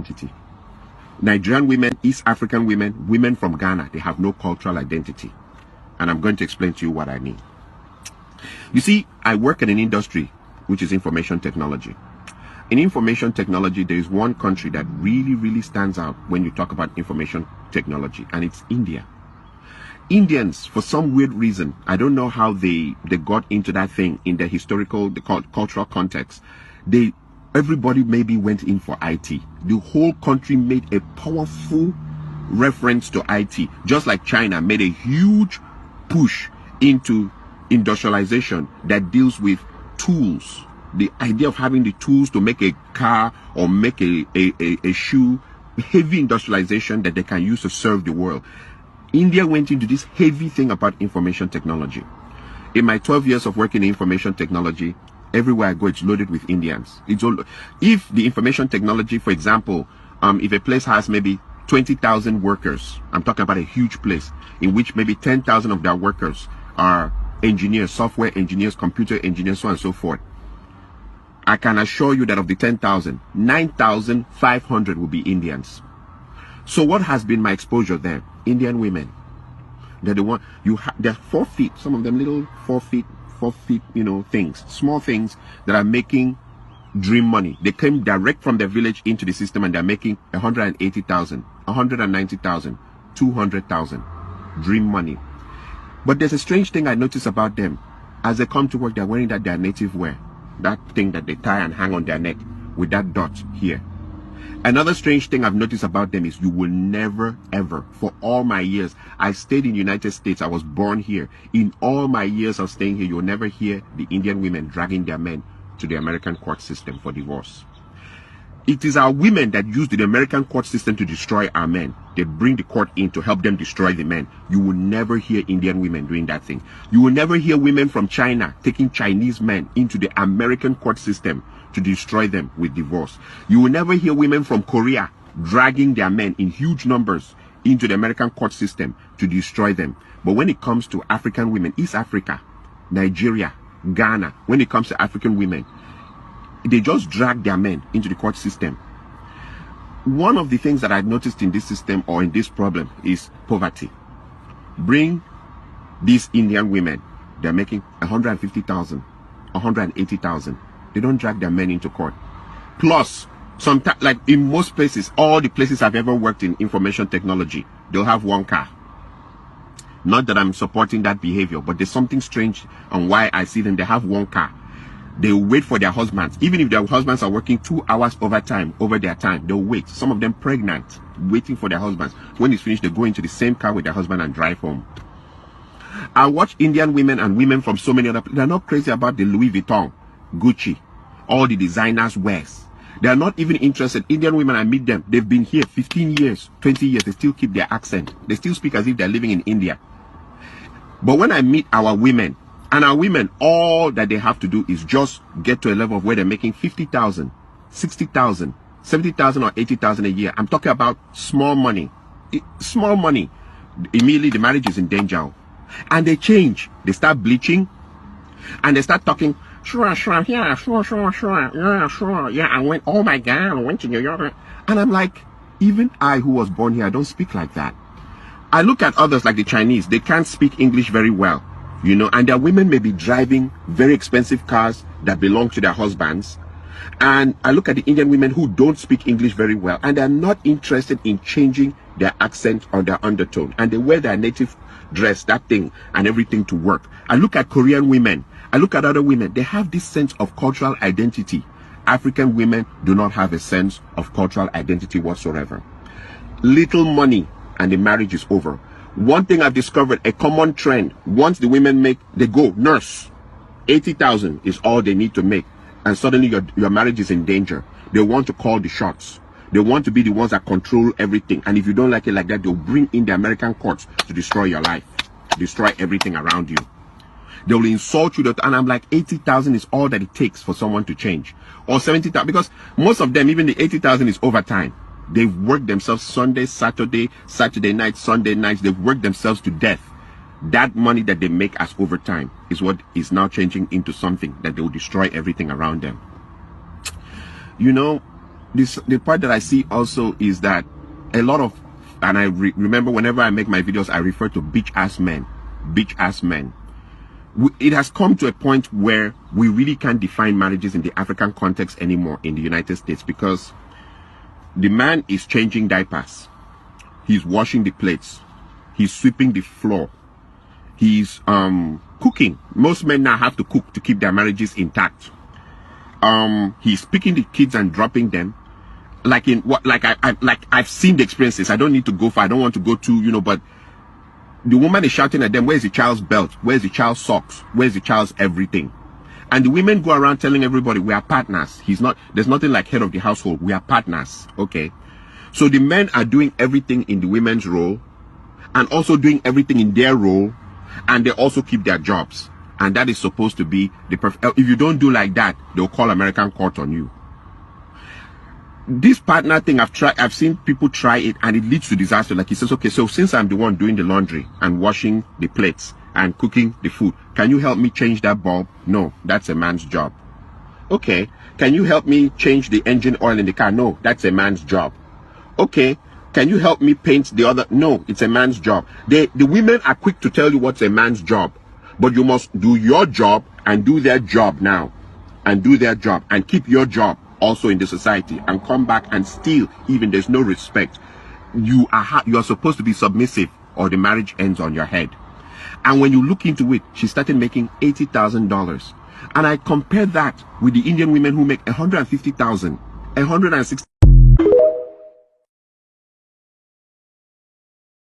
identity. Nigerian women, East African women, women from Ghana, they have no cultural identity. And I'm going to explain to you what I mean. You see, I work in an industry which is information technology. In information technology, there is one country that really stands out when you talk about information technology, and it's India. Indians, for some weird reason, I don't know how they got into that thing in the historical, the cultural context. Everybody maybe went in for IT. The whole country made a powerful reference to IT, just like China made a huge push into industrialization that deals with tools. The idea of having the tools to make a car or make a shoe, heavy industrialization that they can use to serve the world. India went into this heavy thing about information technology. In my 12 years of working in information technology, everywhere I go, it's loaded with Indians. If the information technology, for example, if a place has maybe 20,000 workers, I'm talking about a huge place, in which maybe 10,000 of their workers are engineers, software engineers, computer engineers, so on and so forth. I can assure you that of the 10,000, 9,500 will be Indians. So what has been my exposure there? Indian women. They're the one, they're 4 feet, some of them little 4 feet, things, small things that are making dream money. They came direct from their village into the system, and they're making 180,000, 190,000, 200,000 dream money. But there's a strange thing I notice about them. As they come to work, they're wearing their native wear, that thing that they tie and hang on their neck with that dot here. Another strange thing I've noticed about them is you will never ever, for all my years, I stayed in the United States, I was born here. In all my years of staying here, you'll never hear the Indian women dragging their men to the American court system for divorce. It is our women that use the American court system to destroy our men. They bring the court in to help them destroy the men. You will never hear Indian women doing that thing. You will never hear women from China taking Chinese men into the American court system to destroy them with divorce. You will never hear women from Korea dragging their men in huge numbers into the American court system to destroy them. But when it comes to African women, East Africa, Nigeria, Ghana, when it comes to African women, they just drag their men into the court system. One of the things that I've noticed in this system or in this problem is poverty. Bring these Indian women, they're making 150,000, 180,000. They don't drag their men into court. Plus, sometimes, like in most places, all the places I've ever worked in information technology, they'll have one car. Not that I'm supporting that behavior, but there's something strange on why I see them. They have one car. They wait for their husbands. Even if their husbands are working 2 hours overtime over their time, they'll wait. Some of them pregnant, waiting for their husbands. When it's finished, they go into the same car with their husband and drive home. I watch Indian women and women from so many other places. They're not crazy about the Louis Vuitton, Gucci, all the designers wears. They are not even interested. Indian women, I meet them, they've been here 15 years, 20 years. They still keep their accent. They still speak as if they're living in India. But when I meet our women, and our women, all that they have to do is just get to a level of where they're making 50,000, 60,000, 70,000 or 80,000 a year. I'm talking about small money. Small money. Immediately the marriage is in danger. And they change. They start bleaching. And they start talking, sure, yeah, sure, yeah, sure, yeah, I went, oh my God, I went to New York. And I'm like, even I who was born here, I don't speak like that. I look at others like the Chinese, they can't speak English very well, and their women may be driving very expensive cars that belong to their husbands. And I look at the Indian women who don't speak English very well, and they're not interested in changing their accent or their undertone. And they wear their native dress, that thing, and everything to work. I look at Korean women. I look at other women. They have this sense of cultural identity. African women do not have a sense of cultural identity whatsoever. Little money and the marriage is over. One thing I've discovered, a common trend, once the women make, they go, nurse, 80,000 is all they need to make. And suddenly your marriage is in danger. They want to call the shots. They want to be the ones that control everything. And if you don't like it like that, they'll bring in the American courts to destroy your life, destroy everything around you. They will insult you, and I'm like, 80,000 is all that it takes for someone to change. Or 70,000, because most of them, even the 80,000 is overtime. They've worked themselves Sunday, Saturday, Saturday night, Sunday nights. They've worked themselves to death. That money that they make as overtime is what is now changing into something that they will destroy everything around them. the part that I see also is that a lot of, and I remember whenever I make my videos, I refer to bitch ass men. It has come to a point where we really can't define marriages in the African context anymore in the United States, because the man is changing diapers, he's washing the plates, he's sweeping the floor, he's cooking. Most men now have to cook to keep their marriages intact. He's picking the kids and dropping them. Like in what, like I've seen the experiences. I don't need to go far. I don't want to go too, you know, but the woman is shouting at them, where's the child's belt? Where's the child's socks? Where's the child's everything? And the women go around telling everybody, we are partners. There's nothing like head of the household. We are partners. Okay. So the men are doing everything in the women's role and also doing everything in their role, and they also keep their jobs. And that is supposed to be the perfect. If you don't do like that, they'll call American court on you. This partner thing, I've seen people try it, and it leads to disaster. Like he says, okay, so since I'm the one doing the laundry and washing the plates and cooking the food, can you help me change that bulb? No, that's a man's job. Okay, can you help me change the engine oil in the car? No, that's a man's job. Okay, can you help me paint the other? No, it's a man's job. The women are quick to tell you what's a man's job, but you must do your job and do their job now, and do their job and keep your job also in the society, and come back and still, even there's no respect, you are supposed to be submissive, or the marriage ends on your head. And when you look into it, she started making $80,000, and I compare that with the Indian women who make $150,000, $160,000.